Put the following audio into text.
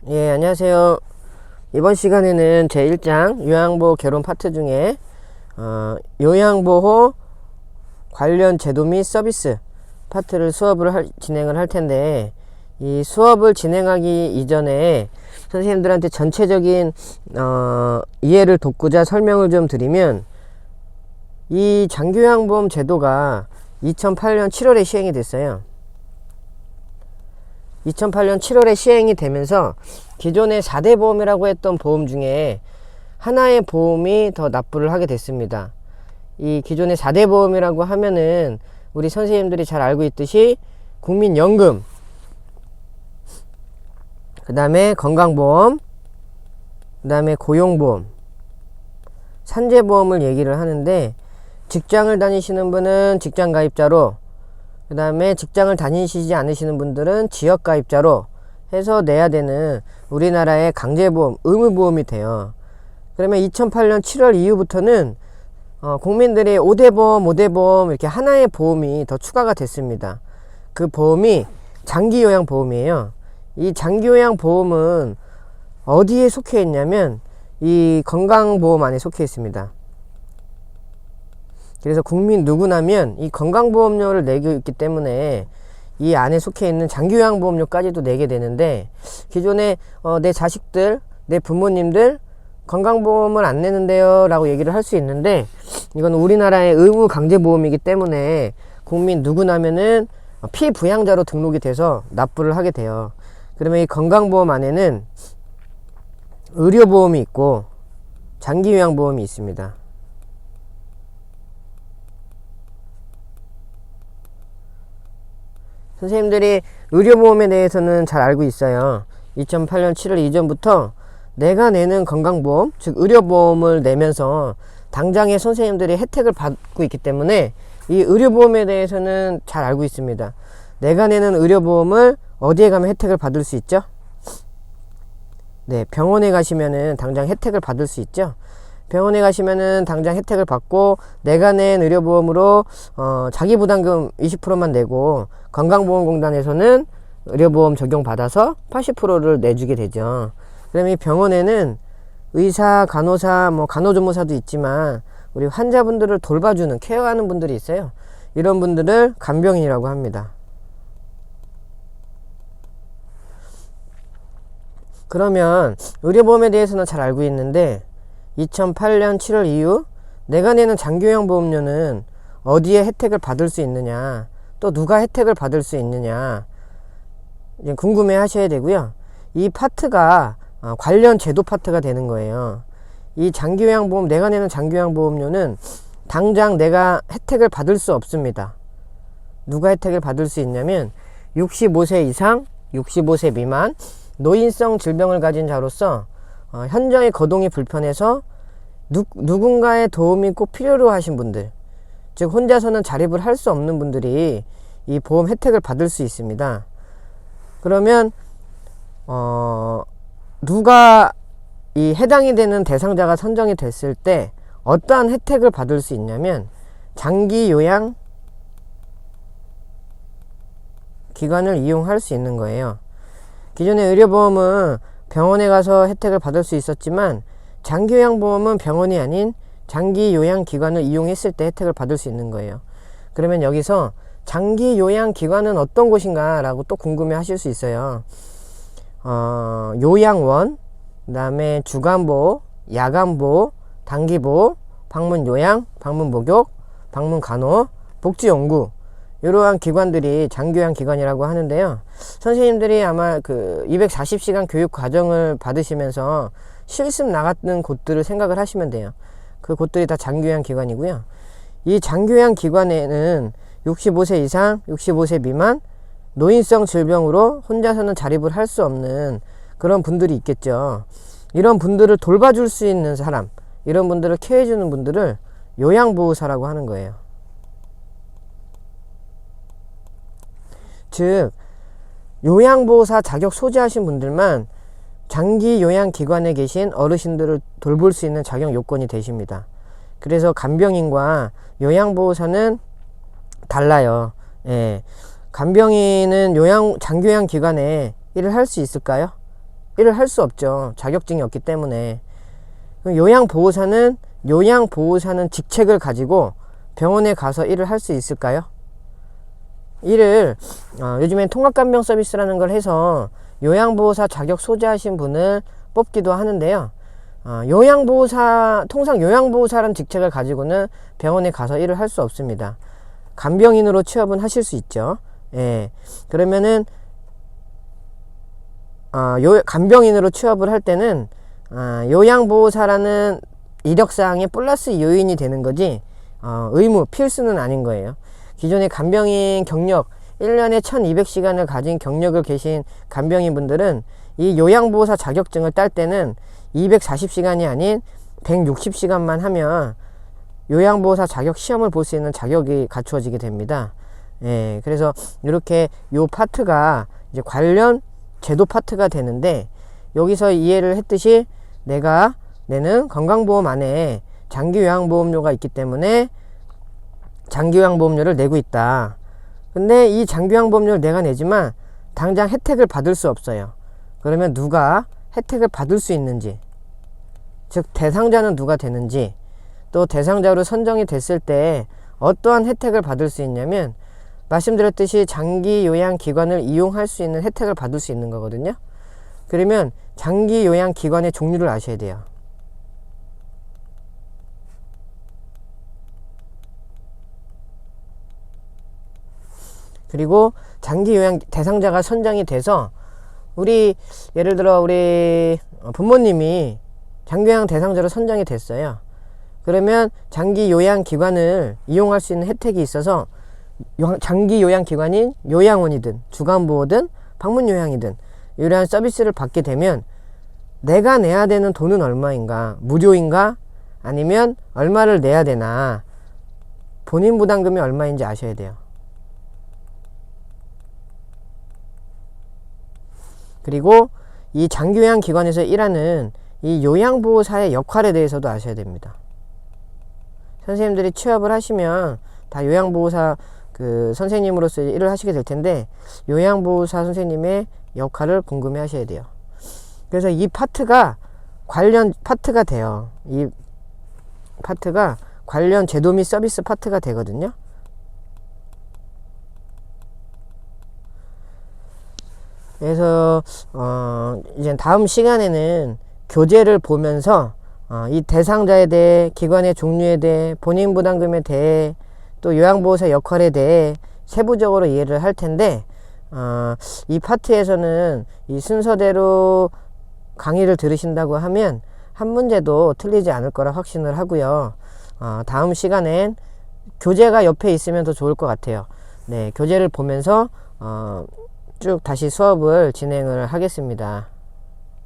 예, 안녕하세요. 이번 시간에는 제1장 요양보호 개론 파트 중에 요양보호 관련 제도 및 서비스 파트를 진행을 할 텐데, 이 수업을 진행하기 이전에 선생님들한테 전체적인 이해를 돕고자 설명을 좀 드리면, 이 장기요양보험 제도가 2008년 7월에 시행이 됐어요. 2008년 7월에 시행이 되면서 기존의 4대 보험이라고 했던 보험 중에 하나의 보험이 더 납부를 하게 됐습니다. 이 기존의 4대 보험이라고 하면은 우리 선생님들이 잘 알고 있듯이 국민연금, 그 다음에 건강보험, 그 다음에 고용보험, 산재보험을 얘기를 하는데, 직장을 다니시는 분은 직장 가입자로, 그 다음에 직장을 다니시지 않으시는 분들은 지역 가입자로 해서 내야 되는 우리나라의 강제보험, 의무보험이 돼요. 그러면 2008년 7월 이후부터는 국민들이 5대보험 이렇게 하나의 보험이 더 추가가 됐습니다. 그 보험이 장기요양보험이에요. 이 장기요양보험은 어디에 속해 있냐면 이 건강보험 안에 속해 있습니다. 그래서 국민 누구나면 이 건강보험료를 내고 있기 때문에 이 안에 속해 있는 장기요양보험료까지도 내게 되는데, 기존에 내 자식들, 내 부모님들 건강보험을 안 내는데요 라고 얘기를 할 수 있는데, 이건 우리나라의 의무 강제보험이기 때문에 국민 누구나면은 피부양자로 등록이 돼서 납부를 하게 돼요. 그러면 이 건강보험 안에는 의료보험이 있고 장기요양보험이 있습니다. 선생님들이 의료보험에 대해서는 잘 알고 있어요. 2008년 7월 이전부터 내가 내는 건강보험, 즉 의료보험을 내면서 당장에 선생님들이 혜택을 받고 있기 때문에 이 의료보험에 대해서는 잘 알고 있습니다. 내가 내는 의료보험을 어디에 가면 혜택을 받을 수 있죠? 네, 병원에 가시면은 당장 혜택을 받을 수 있죠. 병원에 가시면은 당장 혜택을 받고, 내가 낸 의료보험으로 자기부담금 20%만 내고 건강보험공단에서는 의료보험 적용받아서 80%를 내주게 되죠. 그러면 이 병원에는 의사, 간호사, 간호조무사도 있지만 우리 환자분들을 돌봐주는, 케어하는 분들이 있어요. 이런 분들을 간병인이라고 합니다. 그러면 의료보험에 대해서는 잘 알고 있는데, 2008년 7월 이후 내가 내는 장기요양보험료는 어디에 혜택을 받을 수 있느냐, 또 누가 혜택을 받을 수 있느냐 궁금해 하셔야 되고요. 이 파트가 관련 제도 파트가 되는 거예요. 이 장기요양보험, 내가 내는 장기요양보험료는 당장 내가 혜택을 받을 수 없습니다. 누가 혜택을 받을 수 있냐면 65세 이상, 65세 미만, 노인성 질병을 가진 자로서 현장의 거동이 불편해서 누군가의 도움이 꼭 필요로 하신 분들, 즉 혼자서는 자립을 할 수 없는 분들이 이 보험 혜택을 받을 수 있습니다. 그러면 누가 이 해당이 되는 대상자가 선정이 됐을 때 어떠한 혜택을 받을 수 있냐면, 장기요양 기관을 이용할 수 있는 거예요. 기존의 의료보험은 병원에 가서 혜택을 받을 수 있었지만, 장기요양보험은 병원이 아닌 장기요양기관을 이용했을 때 혜택을 받을 수 있는 거예요. 그러면 여기서 장기요양기관은 어떤 곳인가 라고 또 궁금해 하실 수 있어요. 요양원, 그 다음에 주간보호, 야간보호, 단기보호, 방문요양, 방문목욕, 방문간호, 복지연구, 이러한 기관들이 장기요양 기관이라고 하는데요. 선생님들이 아마 그 240시간 교육 과정을 받으시면서 실습 나갔던 곳들을 생각을 하시면 돼요. 그 곳들이 다 장기요양 기관이고요. 이 장기요양 기관에는 65세 이상, 65세 미만, 노인성 질병으로 혼자서는 자립을 할 수 없는 그런 분들이 있겠죠. 이런 분들을 돌봐줄 수 있는 사람, 이런 분들을 케어해주는 분들을 요양보호사라고 하는 거예요. 즉, 요양보호사 자격 소지하신 분들만 장기요양기관에 계신 어르신들을 돌볼 수 있는 자격 요건이 되십니다. 그래서 간병인과 요양보호사는 달라요. 예. 간병인은 장기요양기관에 일을 할 수 있을까요? 일을 할 수 없죠. 자격증이 없기 때문에. 요양보호사는 직책을 가지고 병원에 가서 일을 할 수 있을까요? 일을 요즘엔 통합간병 서비스라는 걸 해서 요양보호사 자격 소지하신 분을 뽑기도 하는데요. 통상 요양보호사라는 직책을 가지고는 병원에 가서 일을 할 수 없습니다. 간병인으로 취업은 하실 수 있죠. 예. 그러면은 간병인으로 취업을 할 때는 요양보호사라는 이력사항에 플러스 요인이 되는 거지 의무, 필수는 아닌 거예요. 기존의 간병인 경력 1년에 1200시간을 가진 경력을 계신 간병인 분들은 이 요양보호사 자격증을 딸 때는 240시간이 아닌 160시간만 하면 요양보호사 자격 시험을 볼 수 있는 자격이 갖추어지게 됩니다. 예, 그래서 이렇게 요 파트가 이제 관련 제도 파트가 되는데, 여기서 이해를 했듯이 내는 건강보험 안에 장기요양보험료가 있기 때문에 장기요양보험료를 내고 있다. 근데 이 장기요양보험료를 내가 내지만 당장 혜택을 받을 수 없어요. 그러면 누가 혜택을 받을 수 있는지, 즉 대상자는 누가 되는지, 또 대상자로 선정이 됐을 때 어떠한 혜택을 받을 수 있냐면, 말씀드렸듯이 장기요양기관을 이용할 수 있는 혜택을 받을 수 있는 거거든요. 그러면 장기요양기관의 종류를 아셔야 돼요. 그리고 장기요양 대상자가 선정이 돼서 예를 들어 우리 부모님이 장기요양 대상자로 선정이 됐어요. 그러면 장기요양기관을 이용할 수 있는 혜택이 있어서 장기요양기관인 요양원이든 주간보호든 방문요양이든 이러한 서비스를 받게 되면 내가 내야 되는 돈은 얼마인가, 무료인가, 아니면 얼마를 내야 되나, 본인 부담금이 얼마인지 아셔야 돼요. 그리고 이 장기요양기관에서 일하는 이 요양보호사의 역할에 대해서도 아셔야 됩니다. 선생님들이 취업을 하시면 다 요양보호사 선생님으로서 일을 하시게 될 텐데, 요양보호사 선생님의 역할을 궁금해 하셔야 돼요. 그래서 이 파트가 관련 파트가 돼요. 이 파트가 관련 제도 및 서비스 파트가 되거든요. 그래서 이제 다음 시간에는 교재를 보면서 이 대상자에 대해, 기관의 종류에 대해, 본인 부담금에 대해, 또 요양보호사 역할에 대해 세부적으로 이해를 할 텐데, 이 파트에서는 이 순서대로 강의를 들으신다고 하면 한 문제도 틀리지 않을 거라 확신을 하고요. 다음 시간엔 교재가 옆에 있으면 더 좋을 것 같아요. 네, 교재를 보면서 쭉 다시 수업을 진행을 하겠습니다.